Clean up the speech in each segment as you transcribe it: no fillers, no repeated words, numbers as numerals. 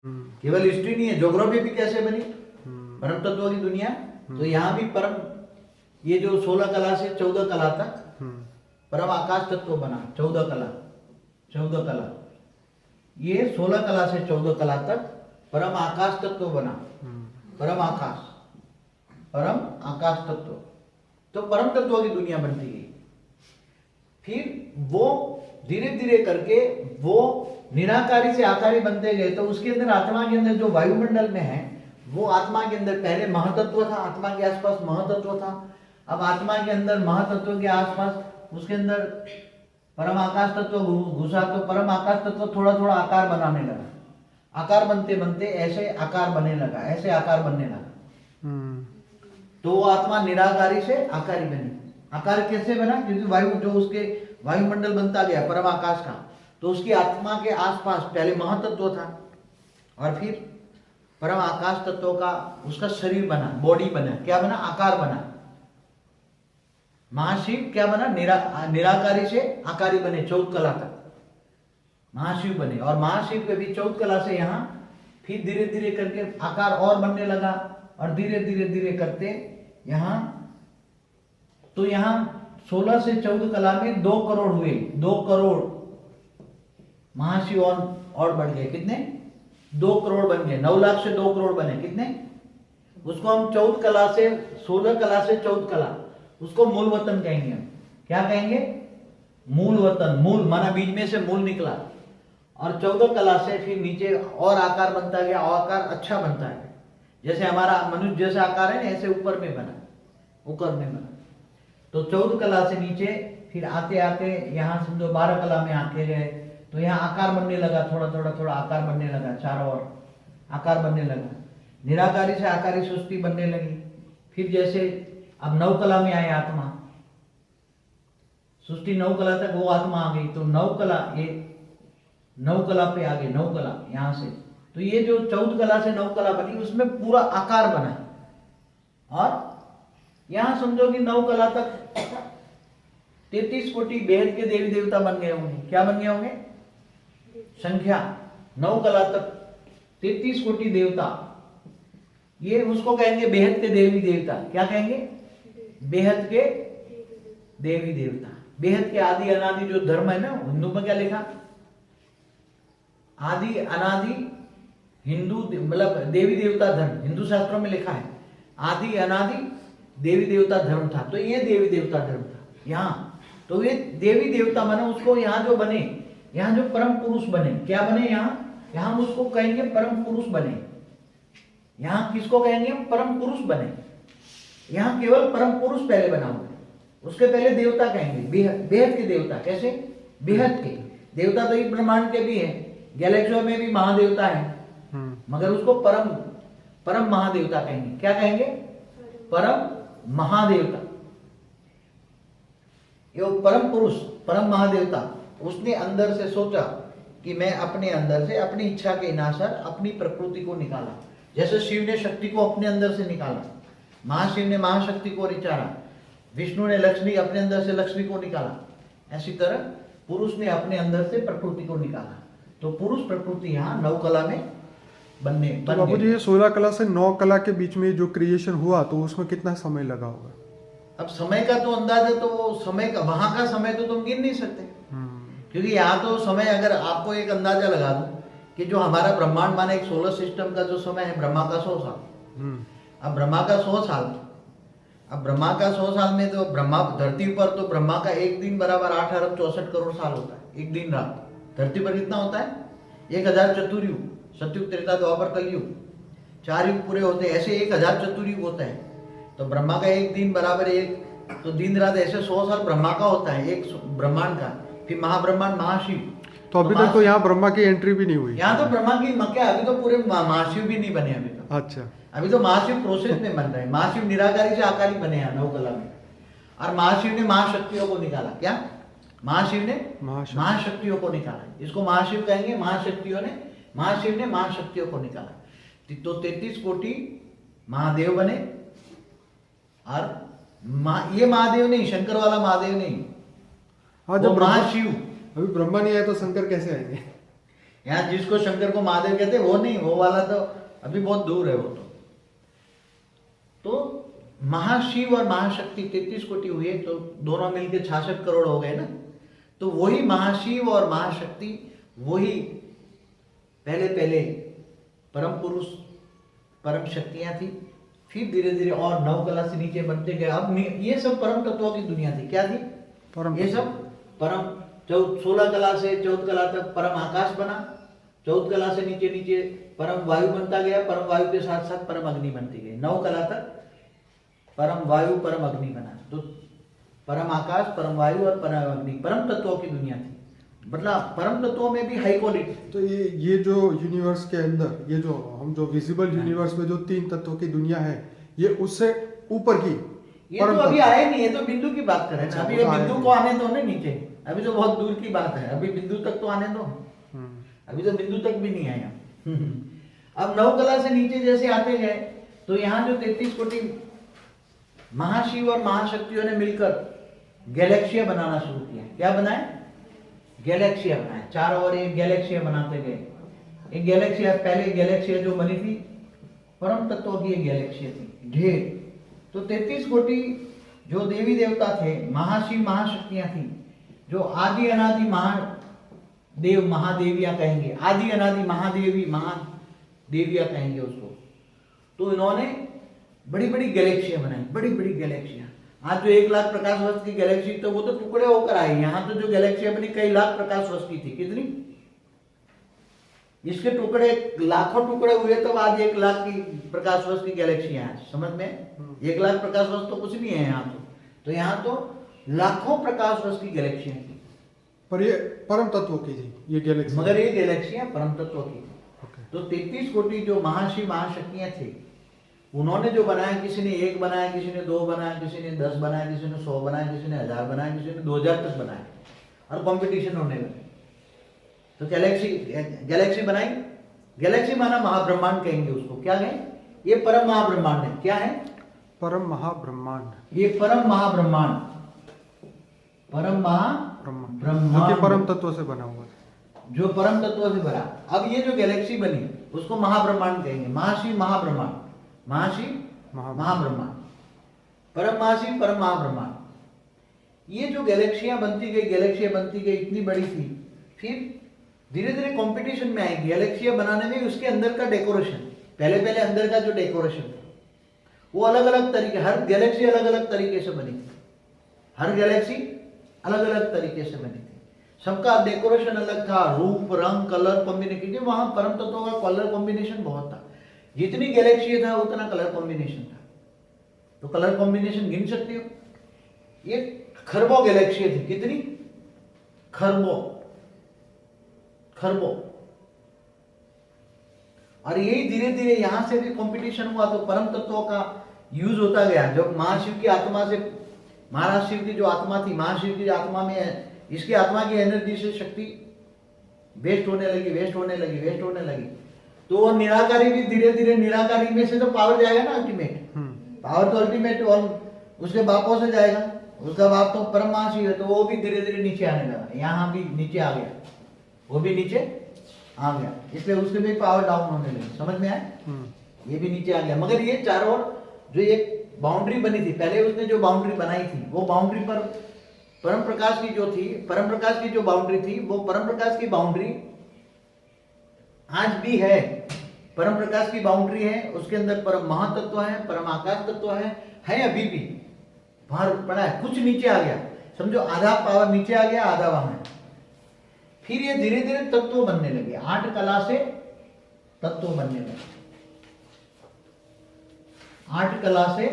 केवल हिस्ट्री नहीं है, ज्योग्राफी भी कैसे बनी, परम तत्वों की दुनिया। तो यहाँ भी परम, ये जो 16 कला से 14 कला तक परम आकाश तत्व बना। 14 कला, ये 16 कला से 14 कला तक परम आकाश तत्व बना। परम आकाश तत्व, तो परम तत्वों की दुनिया बनती है। फिर वो धीरे धीरे करके वो निराकारी से आकारी बनते गए। तो उसके अंदर, आत्मा के अंदर जो वायुमंडल में है, वो आत्मा के अंदर पहले महातत्व था, आत्मा के आसपास महातत्व था। अब आत्मा के अंदर महातत्व के आसपास उसके अंदर परम आकाश तत्व घुसा, तो परम आकाश तत्व थोड़ा थोड़ा आकार बनाने लगा। आकार बनते बनते ऐसे आकार बनने लगा, ऐसे आकार बनने लगा। तो वो आत्मा निराकारी से आकारी बनी। आकार कैसे बना? क्योंकि वायु, जो उसके वायुमंडल बनता गया परम आकाश का, तो उसकी आत्मा के आसपास पहले महातत्व था, और फिर परम आकाश तत्व का उसका शरीर बना, बॉडी बना। क्या बना? आकार बना। महाशिव क्या बना? निराकारी से आकारी बने, 14 कला तक महाशिव बने। और महाशिव के भी 14 कला से यहाँ फिर धीरे धीरे करके आकार और बनने लगा, और धीरे धीरे धीरे करते यहाँ, तो यहाँ 16 से 14 कला में 2 करोड़ हुए। 2 करोड़ महाशिव और बढ़ गए। कितने? 2 करोड़ बन गए। 9 लाख से 2 करोड़ बने। कितने? उसको हम 14 कला से, 16 कला से 14 कला, उसको मूल वतन कहेंगे हम। क्या कहेंगे? मूल वतन। मूल माना बीज में से मूल निकला, और 14 कला से फिर नीचे और आकार बनता गया, और आकार अच्छा बनता है। जैसे हमारा मनुष्य जैसा आकार है ना, ऐसे ऊपर में बना, ऊपर में बना। तो 14 कला से नीचे फिर आते आते यहाँ समझो 12 कला में आके गए, तो यहाँ आकार बनने लगा, थोड़ा थोड़ा थोड़ा आकार बनने लगा, चारों ओर आकार बनने लगा। निराकारी से आकारी सृष्टि बनने लगी। फिर जैसे अब 9 कला में आए आत्मा, सृष्टि 9 कला तक वो आत्मा आ गई, तो 9 कला, ये 9 कला पे आ गए, 9 कला यहाँ से। तो ये जो 14 कला से 9 कला बनी, उसमें पूरा आकार बना। और यहाँ समझो कि 9 कला तक 33 कोटि बेहद के देवी देवता बन गए होंगे। क्या बन गए होंगे? संख्या 9 कला तक 33 कोटि देवता, ये उसको कहेंगे बेहद के देवी देवता। क्या कहेंगे? बेहद के देवी देवता। बेहद के आदि अनादि जो धर्म है ना, हिंदू में क्या लिखा? आदि अनादि हिंदू, मतलब देवी देवता धर्म, हिंदू शास्त्रों में लिखा है आदि अनादि देवी देवता धर्म था। तो ये देवी देवता धर्म था यहाँ। तो ये देवी देवता माने उसको यहाँ जो बने, यहाँ जो परम पुरुष बने, क्या बने यहाँ उसको कहेंगे परम पुरुष बने। यहाँ किसको कहेंगे? परम पुरुष बने। यहाँ केवल परम पुरुष पहले बना हुआ है, उसके पहले देवता कहेंगे, बेहद के देवता। कैसे? बेहद के देवता तो इस ब्रह्मांड के भी है, गैलेक्सियों में भी महादेवता है, मगर उसको परम महादेवता कहेंगे। क्या कहेंगे? परम महादेवता। ये परम पुरुष, परम महादेवता, उसने अंदर से सोचा कि मैं अपने अंदर से अपनी इच्छा के अनुसार अपनी प्रकृति को निकाला। जैसे शिव ने शक्ति को अपने अंदर से निकाला, महाशिव ने महाशक्ति को निकाला, विष्णु ने लक्ष्मी अपने अंदर से लक्ष्मी को निकाला, ऐसी तरह पुरुष ने अपने अंदर से प्रकृति को निकाला। तो पुरुष प्रकृति यहाँ 9 कला में बनने। तो बाबू जी, ये 16 कला से 9 कला के बीच में जो क्रिएशन हुआ, तो उसमें कितना समय लगा होगा? अब समय का तो अंदाज है, तो समय का, वहां का समय तो तुम गिन नहीं सकते, क्योंकि यहाँ तो समय, अगर आपको एक अंदाजा लगा दूं कि जो हमारा ब्रह्मांड माने एक सोलर सिस्टम का जो समय है, ब्रह्मा का 100 साल। अब ब्रह्मा का 100 साल, अब ब्रह्मा का 100 साल में तो ब्रह्मा धरती पर, तो ब्रह्मा का एक दिन बराबर 8 अरब 64 करोड़ साल होता है। एक दिन रात धरती पर कितना होता है? 1000 चतुर्युग, सतयुग, त्रेता, द्वापर, कलयुग, 4 युग पूरे होते हैं, ऐसे 1000 चतुर्युग होता है। तो ब्रह्मा का एक दिन बराबर एक, तो दिन रात ऐसे 100 साल ब्रह्मा का होता है, एक ब्रह्मांड का। फिर महाब्रह्मांड महाशिव। तो अभी तक तो यहाँ ब्रह्मा की एंट्री भी नहीं हुई? यहाँ तो ब्रह्मा की क्या, अभी तो पूरे महाशिव भी नहीं बने अभी तो। अच्छा, अभी तो महाशिव प्रोसेस में बन रहे हैं। महाशिव निराकारी से आकारी बने हैं 9 कला में। और महाशिव ने महाशक्तियों को निकाला। क्या? महाशिव ने महाशक्तियों को निकाला। इसको महाशिव कहेंगे। महाशिव ने महाशक्तियों को निकाला। तो 33 कोटि महादेव बने। और ये महादेव नहीं, शंकर वाला महादेव नहीं, हाँ, जब महाशिव। अभी ब्रह्मा नहीं आए तो शंकर कैसे आएंगे? यहाँ जिसको शंकर को महादेव कहते हैं वो नहीं, वो वाला तो अभी बहुत दूर है वो तो महाशिव और महाशक्ति 33 कोटि हुए तो दोनों मिलके 66 करोड़ हो गए ना। तो वही महाशिव और महाशक्ति वही पहले पहले परम पुरुष परम शक्तियां थी, फिर धीरे धीरे और 9 कला से नीचे बनते गए। अब ये सब परम तत्वों की दुनिया थी। क्या थी? ये सब परम 16 कला से 14 कला तक परम आकाश बना, 14 कला से नीचे नीचे परम वायु बनता गया, परम वायु के साथ साथ परम अग्नि बनती गई, 9 कला तक परम वायु परम अग्नि बना। तो परम आकाश परम वायु और परम अग्नि परम तत्वों की दुनिया थी। मतलब परम तत्वों में भी हाई क्वालिटी। तो ये जो यूनिवर्स के अंदर ये जो हम जो विजिबल यूनिवर्स में जो 3 तत्वों की दुनिया है, ये उससे ऊपर की ये तो अभी आए नहीं, ये तो बिंदु की बात कर रहे हैं। अभी ये बिंदु को आने दो ना नीचे, अभी तो बहुत दूर की बात है, अभी बिंदु तक तो आने दो, अभी तो बिंदु तक भी नहीं आया। अब 9 कला से नीचे जैसे आते गए तो यहाँ जो 33 कोटि महाशिव और महाशक्तियों ने मिलकर गैलेक्सिया बनाना शुरू किया। क्या बनाए? गैलेक्सिया बनाए, चारों ओर एक गैलेक्सिया बनाते गए। एक गैलेक्सिया, पहले गैलेक्सिया जो बनी थी परम तत्वों की एक गैलेक्सिया थी ढेर। तो 33 कोटि जो देवी देवता थे, महाशिव महाशक्तियां थी, जो आदि अनादि महादेव महादेवियां कहेंगे, आदि अनादि महादेवी महादेवियां कहेंगे उसको। तो इन्होंने बड़ी बड़ी गैलेक्सियां बनाई, बड़ी बड़ी गैलेक्सियां। आज जो 1 लाख प्रकाश वर्ष की गैलेक्सी तो वो तो टुकड़े होकर आई। यहाँ तो जो गैलेक्सियां बनी कई लाख प्रकाश वर्ष की थी। कितनी? इसके टुकड़े लाखों टुकड़े हुए तब आज 1 लाख की प्रकाश वर्ष की गैलेक्सियां हैं। समझ में? 1 लाख प्रकाश वर्ष तो कुछ नहीं है यहाँ तो यहाँ तो लाखों प्रकाश वर्ष की गैलेक्सियां थी। पर ये परम तत्वों की थी ये गैलेक्सी, मगर ये गैलेक्सियां परम तत्वों की थी। तो 33 कोटि जो महाशिव महाशक्तियां थे, उन्होंने जो बनाया, किसी ने 1 बनाया, किसी ने 2 बनाया, किसी ने 10 बनाया, किसी ने 100 बनाया, किसी ने 1000 बनाया, किसी ने 2000 तक बनाया और कंपटीशन होने लगे। तो गैलेक्सी बनाई। गैलेक्सी माना महाब्रह्मांड कहेंगे उसको। क्या है? ये परम महाब्रह्मांड है। क्या है? परम महाब्रह्मांड। ये परम महाब्रह्मांड, परम महाब्रह्मांड जो परम तत्व से बना हुआ है, जो परम तत्व से बना। अब ये जो गैलेक्सी बनी उसको महाब्रह्मांड कहेंगे। महाशिव महाब्रह्मांड, महाशिव महाब्रह्मांड, परम महाशिव परम महाब्रह्मांड। ये जो गैलेक्सियां बनती गई इतनी बड़ी थी। फिर धीरे धीरे कंपटीशन में आई गैलेक्सियां बनाने में। उसके अंदर का डेकोरेशन, पहले अंदर का जो डेकोरेशन था वो अलग अलग तरीके, हर गैलेक्सी अलग अलग तरीके से बनी थी। हर गैलेक्सी अलग अलग तरीके से बनी थी, सबका डेकोरेशन अलग था, रूप रंग कलर कॉम्बिनेशन। वहां परम तत्वों का कलर कॉम्बिनेशन बहुत था। जितनी गैलेक्सी था उतना कलर कॉम्बिनेशन था। तो कलर कॉम्बिनेशन गिन सकते हो? ये खरबों गैलेक्सी थी। कितनी? खरबों। और यही धीरे धीरे यहां से भी कंपटीशन हुआ तो परम तत्वों का यूज होता गया। जब महाशिव की आत्मा से, महाराज शिव की जो आत्मा थी, महाशिव की आत्मा में इसकी आत्मा की एनर्जी से शक्ति वेस्ट होने लगी। तो वो निराकारी भी धीरे धीरे, निराकारी में से तो पावर जाएगा ना अल्टीमेट, पावर तो अल्टीमेट और उसके बापों से जाएगा। उसका बाप तो परम महाशिव है, तो वो भी धीरे धीरे नीचे आने लगा। यहाँ भी नीचे आ गया, वो भी नीचे आ गया, इसलिए उसके भी पावर डाउन होने लगी। समझ में आया? ये भी नीचे आ गया। मगर ये चारों ओर जो एक बाउंड्री बनी थी, पहले उसने जो बाउंड्री बनाई थी वो बाउंड्री पर परम प्रकाश की जो थी, परम प्रकाश की जो बाउंड्री थी, वो परम प्रकाश की बाउंड्री आज भी है। परम प्रकाश की बाउंड्री है, उसके अंदर परम महातत्व है, परम आकाश तत्व है अभी भी। बाहर पड़ा है, कुछ नीचे आ गया, समझो आधा पावर नीचे आ गया, आधा वहां है। फिर ये धीरे धीरे तत्व बनने लगे, 8 कला से तत्व बनने लगे। 8 कला से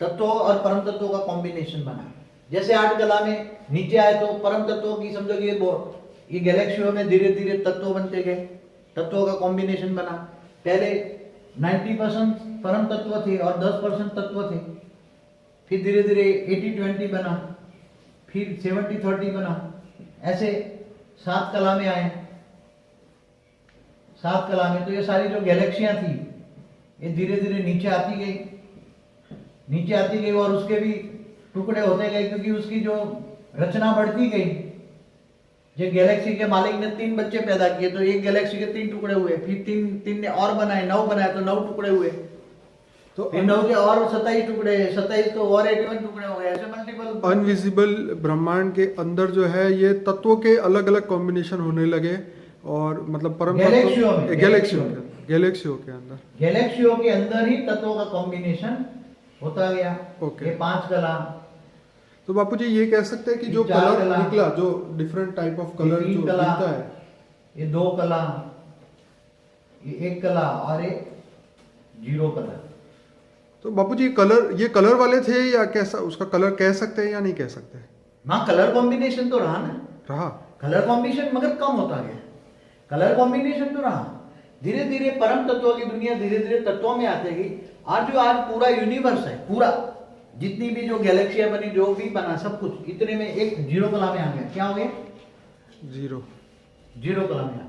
तत्व और परम तत्वों का कॉम्बिनेशन बना। जैसे 8 कला में नीचे आए तो परम तत्वों की, समझो ये गैलेक्सियों में धीरे धीरे तत्व बनते गए, तत्वों का कॉम्बिनेशन बना। पहले 90% परम तत्व थे और 10% तत्व थे। फिर धीरे धीरे 80-20 बना, फिर 70-30 बना। ऐसे 7 कला में आए। 7 कला में तो ये सारी जो गैलेक्सियां थी ये धीरे धीरे नीचे आती गई और उसके भी टुकड़े होते गए, क्योंकि उसकी जो रचना बढ़ती गई, जो गैलेक्सी के मालिक ने 3 बच्चे पैदा किए तो एक गैलेक्सी के 3 टुकड़े हुए, फिर 3 ने और बनाए, 9 बनाए तो 9 टुकड़े हुए, तो फिर 9 के और 27 टुकड़े, 27 को और 81 टुकड़े हो गए, ऐसे मल्टीपल। अनविजिबल ब्रह्मांड के अंदर जो है ये तत्वों के अलग अलग कॉम्बिनेशन होने लगे, और मतलब परम गैलेक्सियों में, गैलेक्सियों के अंदर गैलेक्सियों के अंदर ही तत्वों का कॉम्बिनेशन होता गया। ओके। ये 5 कला, तो बापू जी ये कह सकते हैं कि जो ये 4 कलर कला, निकला, जो डिफरेंट टाइप ऑफ ये कलर 3 जो कला, दिखता है, ये 2 कला, ये 1 कला और ये 0 कला। तो बापू जी ये कलर वाले थे या कैसा, उसका कलर कह सकते हैं या नहीं कह सकते? हाँ, कलर कॉम्बिनेशन तो रहा ना, रहा कलर कॉम्बिनेशन मगर कम होता गया, कलर कॉम्बिनेशन तो रहा। धीरे धीरे परम तत्वों की दुनिया धीरे धीरे तत्वों में आती गई। आज जो आज पूरा यूनिवर्स है, पूरा जितनी भी जो गैलेक्सियां बनी, जो भी बना, सब कुछ इतने में एक 0 कला में आ गया। क्या हो गया? 0 0 कला में आ गया।